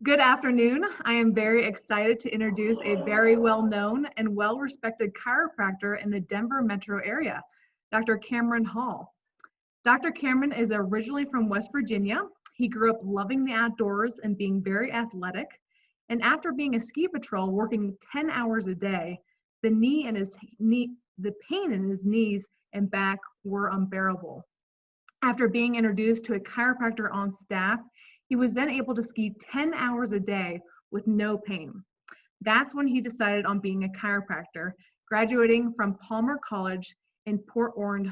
Good afternoon. I am very excited to introduce a very well-known and well-respected chiropractor in the Denver metro area, Dr. Cameron Hall. Dr. Cameron is originally from West Virginia. He grew up loving the outdoors and being very athletic. And after being a ski patrol working 10 hours a day, the pain in his knees and back were unbearable. After being introduced to a chiropractor on staff, he was then able to ski 10 hours a day with no pain. That's when he decided on being a chiropractor, graduating from Palmer College in Port Orange,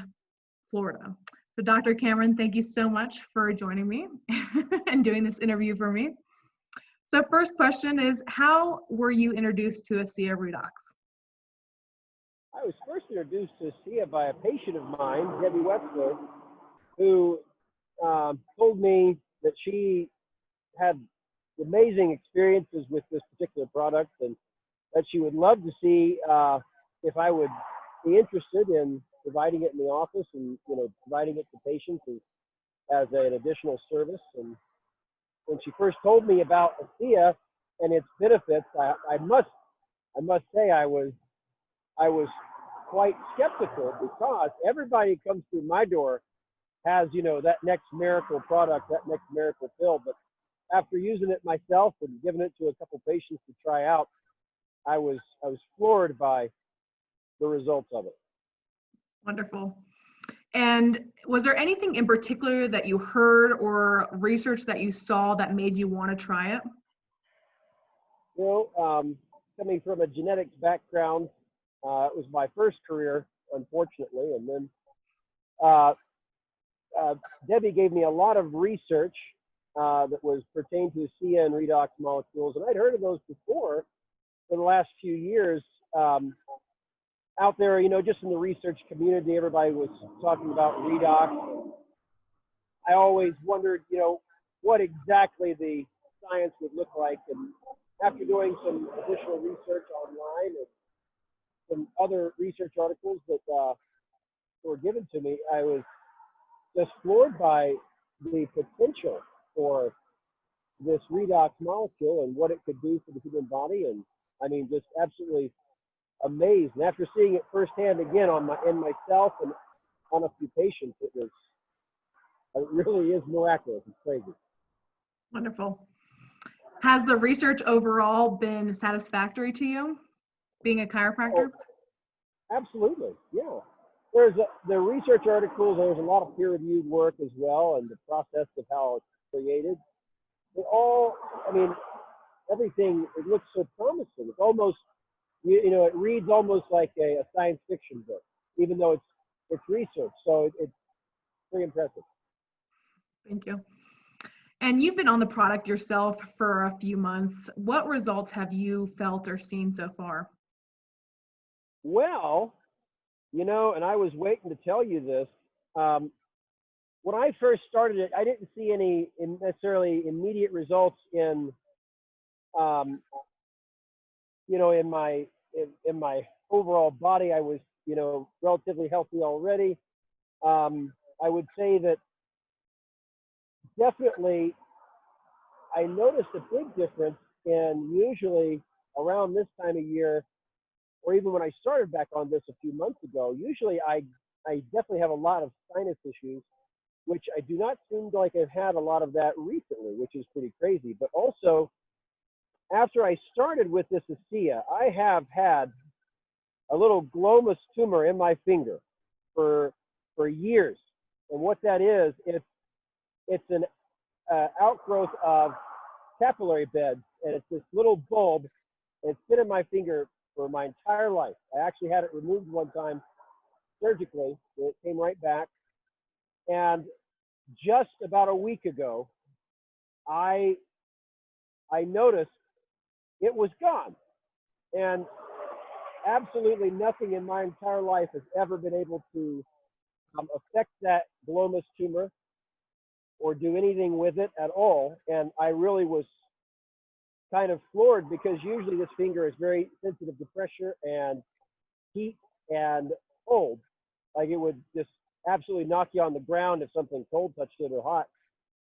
Florida. So Dr. Cameron, thank you so much for joining me and doing this interview for me. So first question is, how were you introduced to ASEA redox? I was first introduced to ASEA by a patient of mine, Jackie Wetzler, who told me that she had amazing experiences with this particular product and that she would love to see if I would be interested in providing it in the office and providing it to patients as an additional service. And when she first told me about ASEA and its benefits, I must say I was quite skeptical, because everybody who comes through my door has, that next miracle product, that next miracle pill. But after using it myself and giving it to a couple patients to try out, I was floored by the results of it. Wonderful. And was there anything in particular that you heard or research that you saw that made you want to try it? Coming from a genetics background, it was my first career, unfortunately, and then Debbie gave me a lot of research that was pertained to ASEA and redox molecules, and I'd heard of those before for the last few years. Out there, just in the research community, everybody was talking about redox. I always wondered, what exactly the science would look like. And after doing some additional research online and some other research articles that were given to me, I was just floored by the potential for this redox molecule and what it could do for the human body. And I mean, just absolutely amazed. And after seeing it firsthand again in myself and on a few patients, it really is miraculous. It's crazy. Wonderful. Has the research overall been satisfactory to you, being a chiropractor? Oh, absolutely, yeah. There's the research articles. There's a lot of peer-reviewed work as well, and the process of how it's created. They're all, everything. It looks so promising. It's almost, it reads almost like a science fiction book, even though it's research. So it's pretty impressive. Thank you. And you've been on the product yourself for a few months. What results have you felt or seen so far? Well, and I was waiting to tell you this. When I first started it, I didn't see any necessarily immediate results in my overall body. I was, relatively healthy already. I would say that definitely I noticed a big difference in usually around this time of year, or even when I started back on this a few months ago. Usually I definitely have a lot of sinus issues, which I do not seem like I've had a lot of that recently, which is pretty crazy. But also, after I started with this ASEA, I have had a little glomus tumor in my finger for years. And what that is, it's an outgrowth of capillary beds, and it's this little bulb, and it's been in my finger for my entire life. I actually had it removed one time surgically. It came right back. And just about a week ago, I noticed it was gone. And absolutely nothing in my entire life has ever been able to affect that glomus tumor or do anything with it at all. And I really was kind of floored, because usually this finger is very sensitive to pressure and heat and cold. Like, it would just absolutely knock you on the ground if something cold touched it or hot.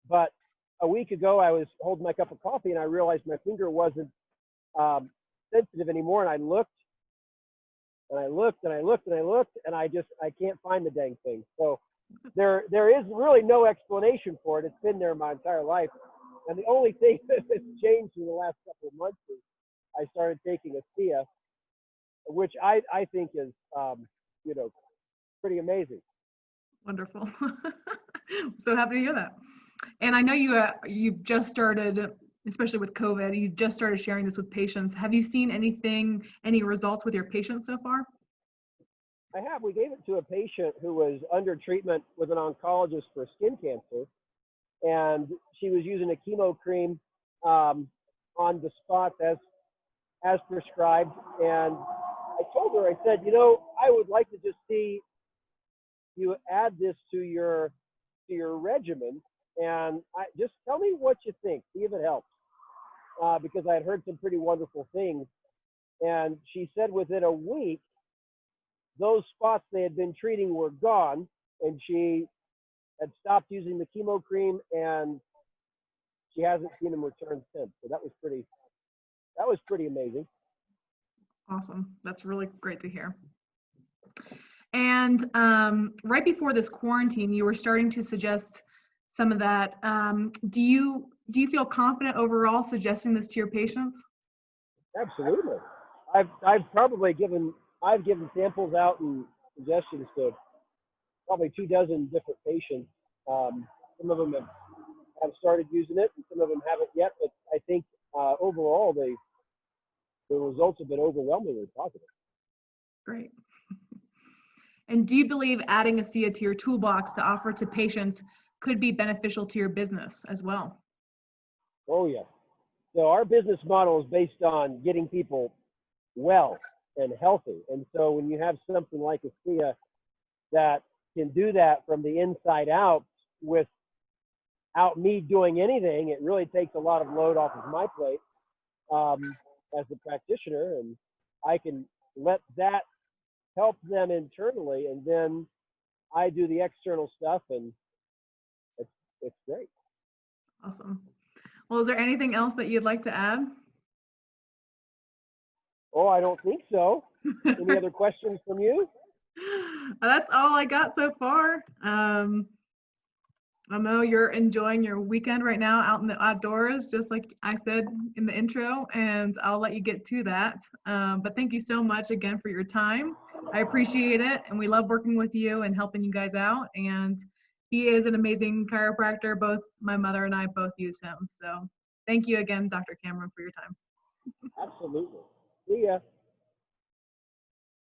But a week ago, I was holding my cup of coffee and I realized my finger wasn't sensitive anymore. And I looked and I looked and I looked and I looked and I can't find the dang thing. So there is really no explanation for it. It's been there my entire life. And the only thing that has changed in the last couple of months is I started taking ASEA, which I think is, you know, pretty amazing. Wonderful. So happy to hear that. And I know you've just started, especially with COVID, you just started sharing this with patients. Have you seen any results with your patients so far? I have. We gave it to a patient who was under treatment with an oncologist for skin cancer, and she was using a chemo cream on the spots as prescribed. And I told her, I said, you know, I would like to just see you add this to your regimen, and just tell me what you think, see if it helps, because I had heard some pretty wonderful things. And she said within a week, those spots they had been treating were gone, and she had stopped using the chemo cream, and she hasn't seen them return since. So that was pretty amazing. Awesome. That's really great to hear. And right before this quarantine, you were starting to suggest some of that. Do you feel confident overall suggesting this to your patients? Absolutely. I've given samples out and suggestions to probably 24 different patients. Some of them have started using it, and some of them haven't yet. But I think overall, the results have been overwhelmingly positive. Great. And do you believe adding ASEA to your toolbox to offer to patients could be beneficial to your business as well? Oh, yeah. So our business model is based on getting people well and healthy. And so when you have something like ASEA that can do that from the inside out without me doing anything, it really takes a lot of load off of my plate as a practitioner, and I can let that help them internally, and then I do the external stuff, and it's great. Awesome. Well, is there anything else that you'd like to add? Oh, I don't think so. Any other questions from you? That's all I got so far. I know you're enjoying your weekend right now out in the outdoors, just like I said in the intro, and I'll let you get to that. But thank you so much again for your time. I appreciate it, and we love working with you and helping you guys out. And he is an amazing chiropractor. Both my mother and I both use him. So thank you again, Dr. Cameron, for your time. Absolutely. See ya.